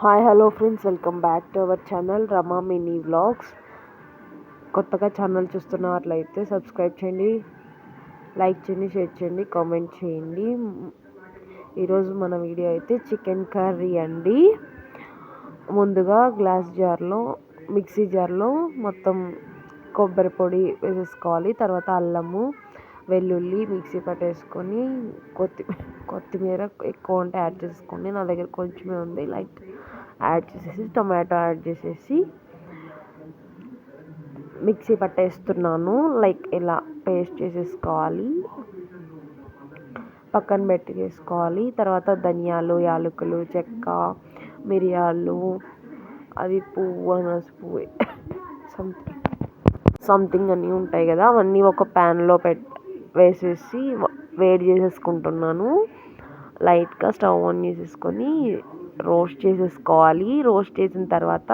Hi hello friends, welcome back to our channel Rama mini vlogs. కొత్తగా channel చూస్తున్నట్లయితే subscribe చేయండి, like చేయండి, share చేయండి, కామెంట్ చేయండి. ఈరోజు మన వీడియో అయితే చికెన్ కర్రీ అండి. ముందుగా మిక్సీ జార్లో మొత్తం కొబ్బరి పొడి వేసేసుకోవాలి. తర్వాత అల్లము, వెల్లుల్లి మిక్సీ పట్టేసుకొని కొత్తిమీర ఎక్కువ ఉంటే యాడ్ చేసుకోండి. నా దగ్గర కొంచెమే ఉంది. యాడ్ చేసేసి టొమాటో యాడ్ చేసేసి మిక్సీ పట్టేస్తున్నాను. ఇలా పేస్ట్ చేసేసుకోవాలి, పక్కన పెట్టేసుకోవాలి. తర్వాత ధనియాలు, యాలకులు, చెక్క, మిరియాలు, అది పువ్వు, అనాస పువ్వు, సంథింగ్ అన్నీ ఉంటాయి కదా, అవన్నీ ఒక ప్యాన్లో వేసేసి వేడి చేసేసుకుంటున్నాను. లైట్గా స్టవ్ ఆన్ చేసేసుకొని రోస్ట్ చేసేసుకోవాలి. రోస్ట్ చేసిన తర్వాత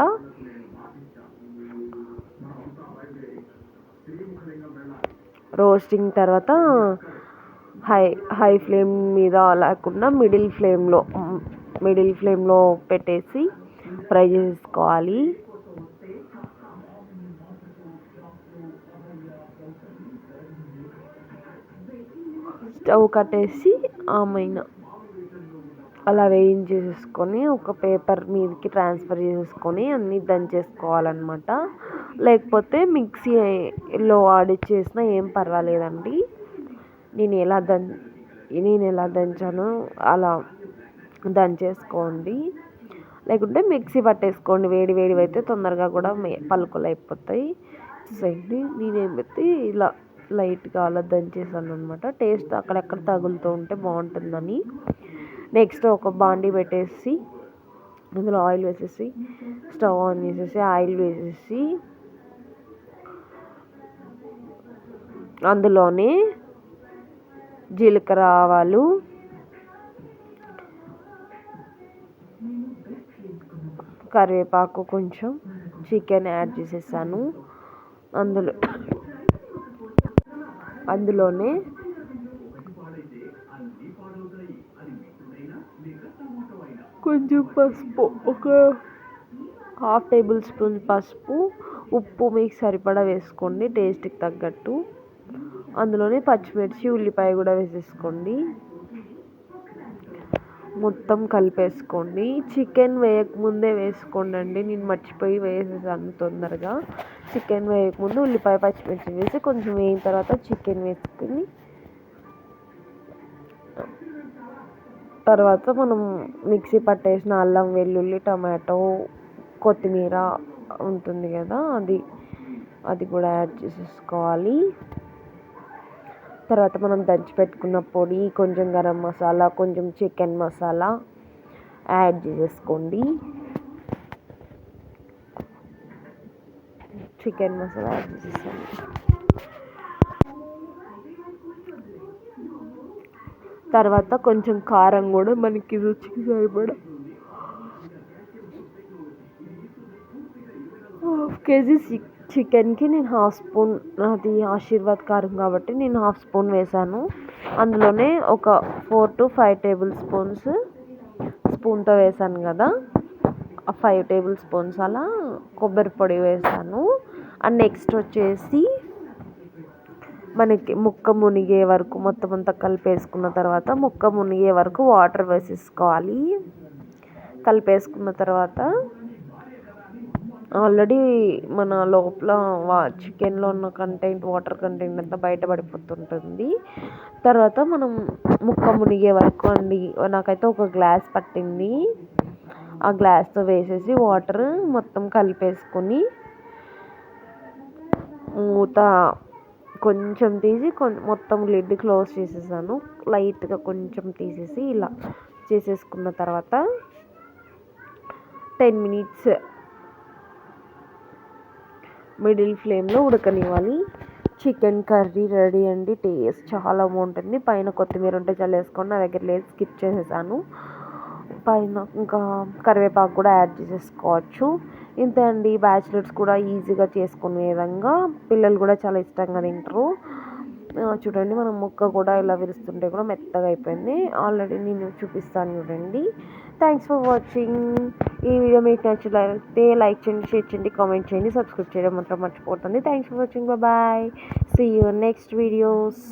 రోస్టింగ్ తర్వాత హై ఫ్లేమ్ మీద లేకుండా మిడిల్ ఫ్లేమ్లో పెట్టేసి ఫ్రై చేసుకోవాలి. స్టవ్ కట్టేసి అలా వేయించేసేసుకొని ఒక పేపర్ మీదకి ట్రాన్స్ఫర్ చేసేసుకొని అన్నీ దంచేసుకోవాలన్నమాట. లేకపోతే మిక్సీలో ఆడిచ్చేసినా ఏం పర్వాలేదండి. నేను ఎలా దంచానో అలా దంచేసుకోండి. లేకుంటే మిక్సీ పట్టేసుకోండి. వేడివి అయితే తొందరగా కూడా పలుకులు అయిపోతాయి. నేనేమైతే ఇలా లైట్గా అలా దంచేసాను అనమాట. టేస్ట్ అక్కడెక్కడ తగులుతూ ఉంటే బాగుంటుందని. నెక్స్ట్ ఒక బాండీ పెట్టేసి అందులో ఆయిల్ వేసేసి స్టవ్ ఆన్ చేసేసి ఆయిల్ వేసేసి అందులోనే జీలకర్ర, ఆవాలు, కరివేపాకు, కొంచెం చికెన్ యాడ్ చేసేసాను. అందులోనే కొంచెం పసుపు, ఒక 1/2 టేబుల్ స్పూన్ పసుపు, ఉప్పు మీకు సరిపడా వేసుకోండి టేస్ట్కి తగ్గట్టు. అందులోనే పచ్చిమిర్చి, ఉల్లిపాయ కూడా వేసేసుకోండి. మొత్తం కలిపేసుకోండి. చికెన్ వేయకముందే వేసుకోండి. నేను మర్చిపోయి వేసేసాను తొందరగా. చికెన్ వేయకముందు ఉల్లిపాయ, పచ్చిమిర్చి వేసి కొంచెం వేయిన తర్వాత చికెన్ వేసుకుని తర్వాత మనం మిక్సీ పట్టేసిన అల్లం, వెల్లుల్లి, టమాటో, కొత్తిమీర ఉంటుంది కదా, అది కూడా యాడ్ చేసేసుకోవాలి. తర్వాత మనం దంచి పెట్టుకున్న పొడి, కొంచెం గరం మసాలా, కొంచెం చికెన్ మసాలా యాడ్ చేసేసుకోండి. చికెన్ మసాలా యాడ్ చేసేసాను. తర్వాత కొంచెం కారం కూడా మనకి రుచికి సరిపడా 1/2 కేజీ చికెన్కి నేను 1/2 స్పూన్, అది ఆశీర్వాద్ కారం కాబట్టి నేను 1/2 స్పూన్ వేసాను. అందులోనే ఒక 4 to 5 టేబుల్ స్పూన్తో వేసాను కదా, 5 టేబుల్ స్పూన్స్ అలా కొబ్బరి పొడి వేసాను. అండ్ నెక్స్ట్ వచ్చేసి మనకి ముక్క మునిగే వరకు మొత్తం అంతా కలిపేసుకున్న తర్వాత ముక్క మునిగే వరకు వాటర్ వేసేసుకోవాలి. కలిపేసుకున్న తర్వాత ఆల్రెడీ మన లోపల చికెన్లో ఉన్న వాటర్ కంటెంట్ అంతా బయటపడిపోతుంటుంది. తర్వాత మనం ముక్క మునిగే వరకు అండి, నాకైతే ఒక గ్లాస్ పట్టింది. ఆ గ్లాస్తో వేసేసి వాటర్ మొత్తం కలిపేసుకొని మూత కొంచెం తీసి మొత్తం లిడ్ క్లోజ్ చేసేసాను. లైట్గా కొంచెం తీసేసి ఇలా చేసేసుకున్న తర్వాత 10 minutes మిడిల్ ఫ్లేమ్లో ఉడకనివ్వాలి. చికెన్ కర్రీ రెడీ అండి. టేస్ట్ చాలా బాగుంటుంది. పైన కొత్తిమీర ఉంటే చల్లేసుకోండి. నా దగ్గర లేదు, స్కిప్ చేసేసాను. పైన ఇంకా కరివేపాకు కూడా యాడ్ చేసేసుకోవచ్చు. ఇంతే అండి. బ్యాచిలర్స్ కూడా ఈజీగా చేసుకునే విధంగా, పిల్లలు కూడా చాలా ఇష్టంగా తింటారు. చూడండి, మనం ముక్క కూడా ఇలా విరుస్తుంటే కూడా మెత్తగా అయిపోయింది. ఆల్రెడీ నేను చూపిస్తాను చూడండి. Thanks for watching. ఈ వీడియో మీకు నచ్చినట్లయితే లైక్ చేయండి, షేర్ చేయండి, కామెంట్ చేయండి, సబ్స్క్రైబ్ చేయడం మాత్రం మర్చిపోతుంది. Thanks for watching. Bye. See you next videos.